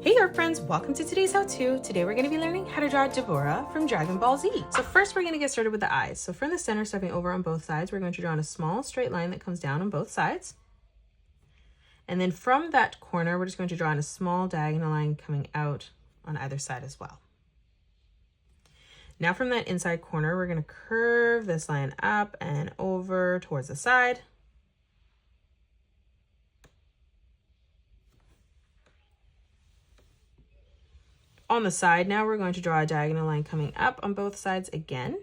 Hey there friends, welcome to today's how-to. Today we're going to be learning how to draw Dabura from Dragon Ball Z. So first we're going to get started with the eyes. So from the center, stepping over on both sides, we're going to draw in a small straight line that comes down on both sides. And then from that corner, we're just going to draw in a small diagonal line coming out on either side as well. Now from that inside corner, we're going to curve this line up and over towards the side. On the side now, we're going to draw a diagonal line coming up on both sides again.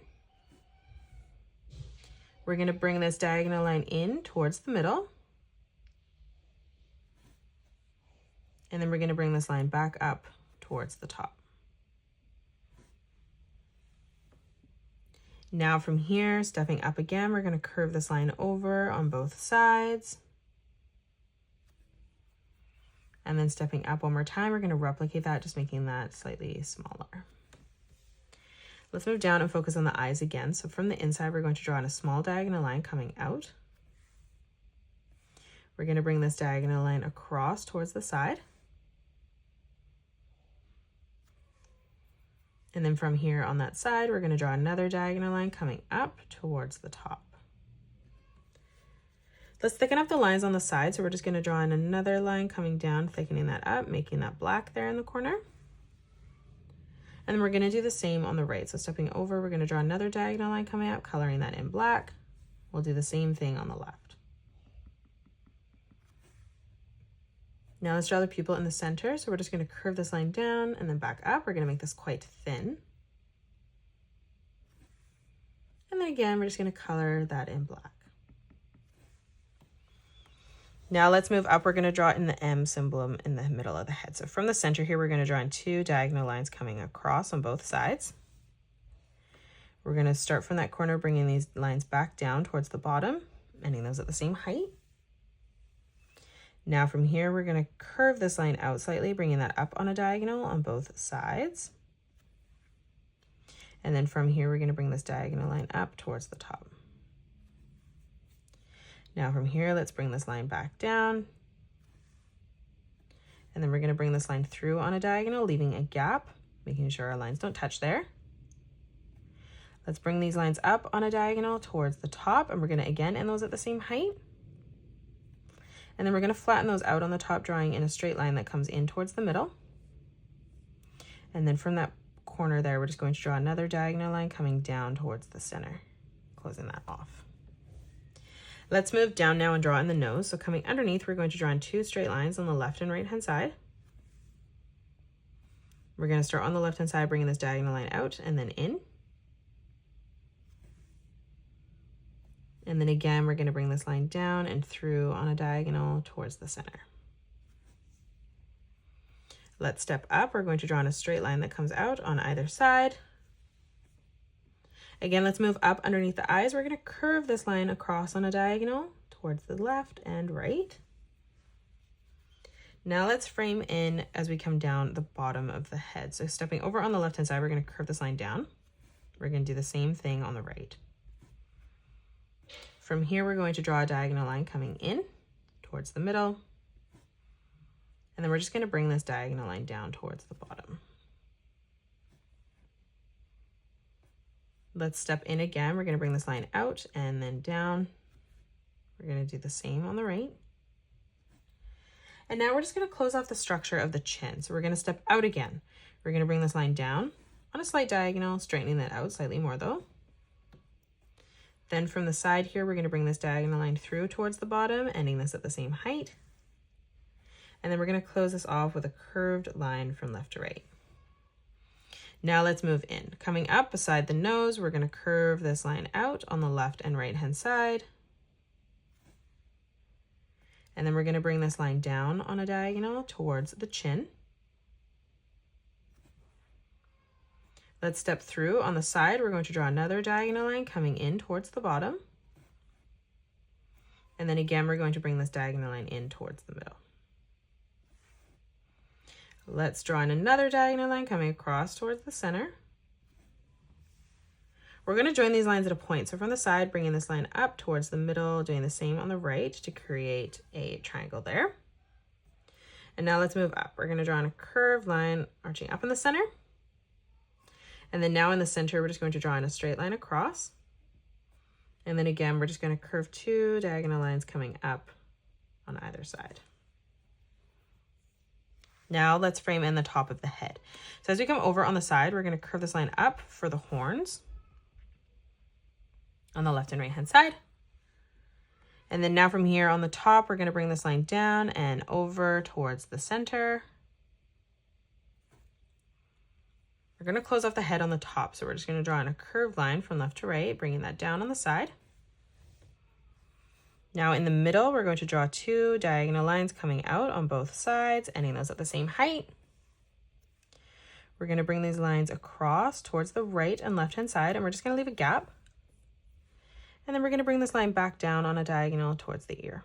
We're going to bring this diagonal line in towards the middle. And then we're going to bring this line back up towards the top. Now from here, stepping up again, we're going to curve this line over on both sides. And then stepping up one more time, we're going to replicate that, just making that slightly smaller. Let's move down and focus on the eyes again. So from the inside, we're going to draw in a small diagonal line coming out. We're going to bring this diagonal line across towards the side. And then from here on that side, we're going to draw another diagonal line coming up towards the top. Let's thicken up the lines on the side. So we're just going to draw in another line coming down, thickening that up, making that black there in the corner. And then we're going to do the same on the right. So stepping over, we're going to draw another diagonal line coming up, coloring that in black. We'll do the same thing on the left. Now let's draw the pupil in the center. So we're just going to curve this line down and then back up. We're going to make this quite thin. And then again, we're just going to color that in black. Now let's move up. We're going to draw in the M symbol in the middle of the head. So from the center here, we're going to draw in two diagonal lines coming across on both sides. We're going to start from that corner, bringing these lines back down towards the bottom, ending those at the same height. Now from here, we're going to curve this line out slightly, bringing that up on a diagonal on both sides. And then from here, we're going to bring this diagonal line up towards the top. Now from here, let's bring this line back down. And then we're going to bring this line through on a diagonal, leaving a gap, making sure our lines don't touch there. Let's bring these lines up on a diagonal towards the top, and we're going to again end those at the same height. And then we're going to flatten those out on the top, drawing in a straight line that comes in towards the middle. And then from that corner there, we're just going to draw another diagonal line coming down towards the center, closing that off. Let's move down now and draw in the nose. So coming underneath, we're going to draw in two straight lines on the left and right hand side. We're going to start on the left hand side, bringing this diagonal line out and then in. And then again, we're going to bring this line down and through on a diagonal towards the center. Let's step up. We're going to draw in a straight line that comes out on either side. Again, let's move up underneath the eyes. We're going to curve this line across on a diagonal towards the left and right. Now let's frame in as we come down the bottom of the head. So stepping over on the left-hand side, we're going to curve this line down. We're going to do the same thing on the right. From here, we're going to draw a diagonal line coming in towards the middle. And then we're just going to bring this diagonal line down towards the bottom. Let's step in again. We're going to bring this line out and then down. We're going to do the same on the right. And now we're just going to close off the structure of the chin. So we're going to step out again. We're going to bring this line down on a slight diagonal, straightening that out slightly more though. Then from the side here, we're going to bring this diagonal line through towards the bottom, ending this at the same height. And then we're going to close this off with a curved line from left to right. Now let's move in. Coming up beside the nose, we're going to curve this line out on the left and right hand side. And then we're going to bring this line down on a diagonal towards the chin. Let's step through on the side. We're going to draw another diagonal line coming in towards the bottom. And then again, we're going to bring this diagonal line in towards the middle. Let's draw in another diagonal line coming across towards the center. We're going to join these lines at a point. So from the side, bringing this line up towards the middle, doing the same on the right to create a triangle there. And now let's move up. We're going to draw on a curved line arching up in the center. And then now in the center, we're just going to draw in a straight line across. And then again, we're just going to curve 2 diagonal lines coming up on either side. Now let's frame in the top of the head. So as we come over on the side, we're going to curve this line up for the horns on the left and right hand side. And then now from here on the top, we're going to bring this line down and over towards the center. We're going to close off the head on the top. So we're just going to draw in a curved line from left to right, bringing that down on the side. Now in the middle, we're going to draw 2 diagonal lines coming out on both sides, ending those at the same height. We're going to bring these lines across towards the right and left hand side, and we're just going to leave a gap. And then we're going to bring this line back down on a diagonal towards the ear.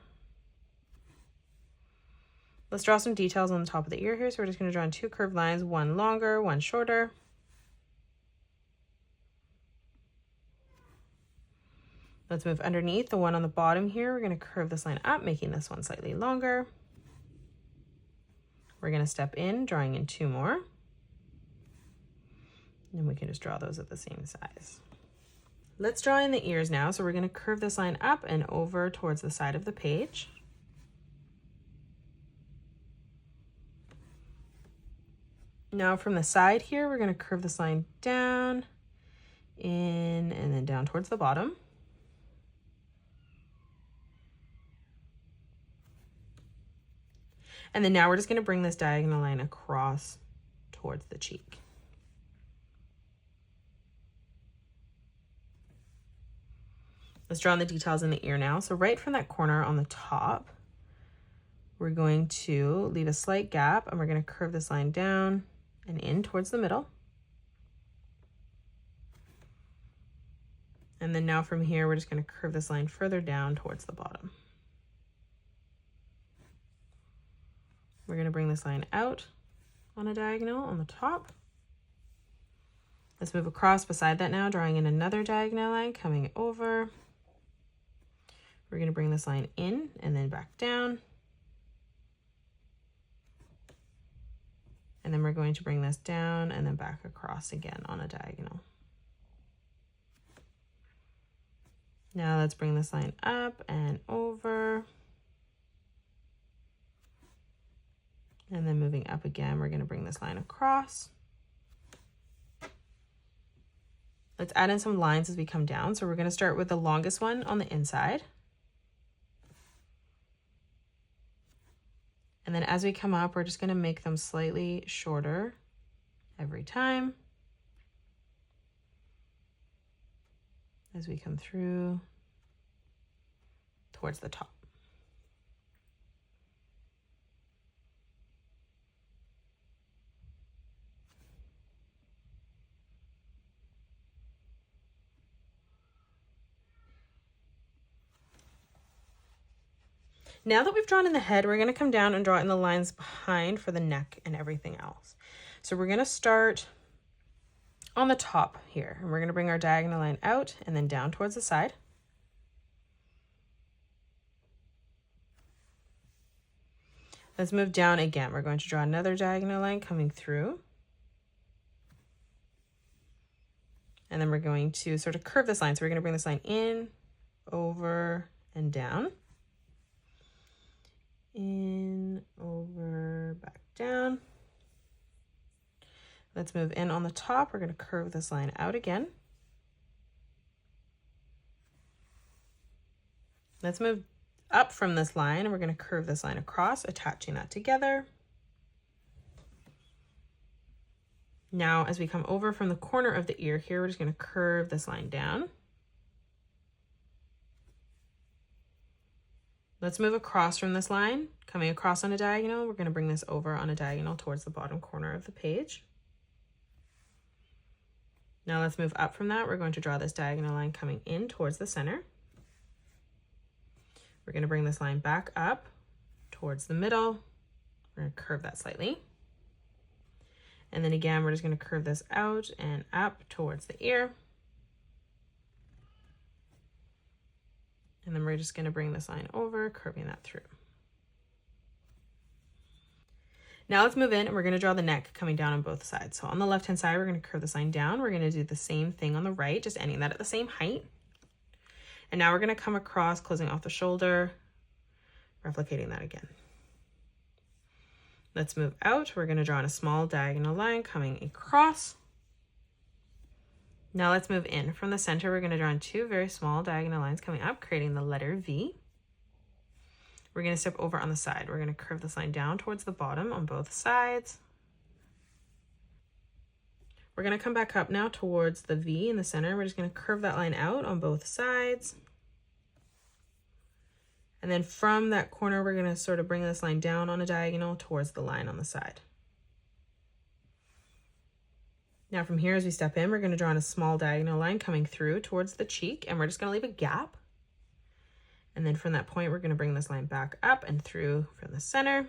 Let's draw some details on the top of the ear here. So we're just going to draw in 2 curved lines, one longer, one shorter. Let's move underneath the one on the bottom here. We're going to curve this line up, making this one slightly longer. We're going to step in, drawing in 2 more. And we can just draw those at the same size. Let's draw in the ears now. So we're going to curve this line up and over towards the side of the page. Now from the side here, we're going to curve this line down, in, and then down towards the bottom. And then now we're just going to bring this diagonal line across towards the cheek. Let's draw in the details in the ear now. So right from that corner on the top, we're going to leave a slight gap and we're going to curve this line down and in towards the middle. And then now from here, we're just going to curve this line further down towards the bottom. We're going to bring this line out on a diagonal on the top. Let's move across beside that now, drawing in another diagonal line coming over. We're going to bring this line in and then back down. And then we're going to bring this down and then back across again on a diagonal. Now let's bring this line up and over. And then moving up again, we're going to bring this line across. Let's add in some lines as we come down. So we're going to start with the longest one on the inside. And then as we come up, we're just going to make them slightly shorter every time as we come through towards the top. Now that we've drawn in the head, we're going to come down and draw in the lines behind for the neck and everything else. So we're going to start on the top here, and we're going to bring our diagonal line out and then down towards the side. Let's move down again. We're going to draw another diagonal line coming through. And then we're going to sort of curve this line. So we're going to bring this line in, over, and down. In, over, back down. Let's move in on the top. We're going to curve this line out again. Let's move up from this line and we're going to curve this line across, attaching that together. Now, as we come over from the corner of the ear here, we're just going to curve this line down. Let's move across from this line, coming across on a diagonal. We're going to bring this over on a diagonal towards the bottom corner of the page. Now let's move up from that. We're going to draw this diagonal line coming in towards the center. We're going to bring this line back up towards the middle. We're going to curve that slightly. And then again, we're just going to curve this out and up towards the ear. And then we're just going to bring this line over, curving that through. Now let's move in and we're going to draw the neck coming down on both sides. So on the left-hand side, we're going to curve this line down. We're going to do the same thing on the right, just ending that at the same height. And now we're going to come across, closing off the shoulder, replicating that again. Let's move out. We're going to draw in a small diagonal line coming across. Now let's move in. From the center, we're going to draw in two very small diagonal lines coming up, creating the letter V. We're going to step over on the side. We're going to curve this line down towards the bottom on both sides. We're going to come back up now towards the V in the center. We're just going to curve that line out on both sides. And then from that corner, we're going to sort of bring this line down on a diagonal towards the line on the side. Now from here, as we step in, we're going to draw in a small diagonal line coming through towards the cheek, and we're just going to leave a gap. And then from that point, we're going to bring this line back up and through from the center.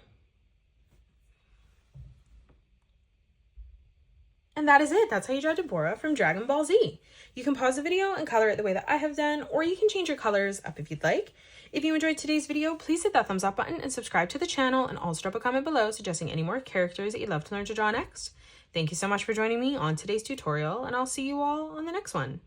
And that is it. That's how you draw Dabura from Dragon Ball Z. You can pause the video and color it the way that I have done, or you can change your colors up if you'd like. If you enjoyed today's video, please hit that thumbs up button and subscribe to the channel, and also drop a comment below suggesting any more characters that you'd love to learn to draw next. Thank you so much for joining me on today's tutorial, and I'll see you all on the next one.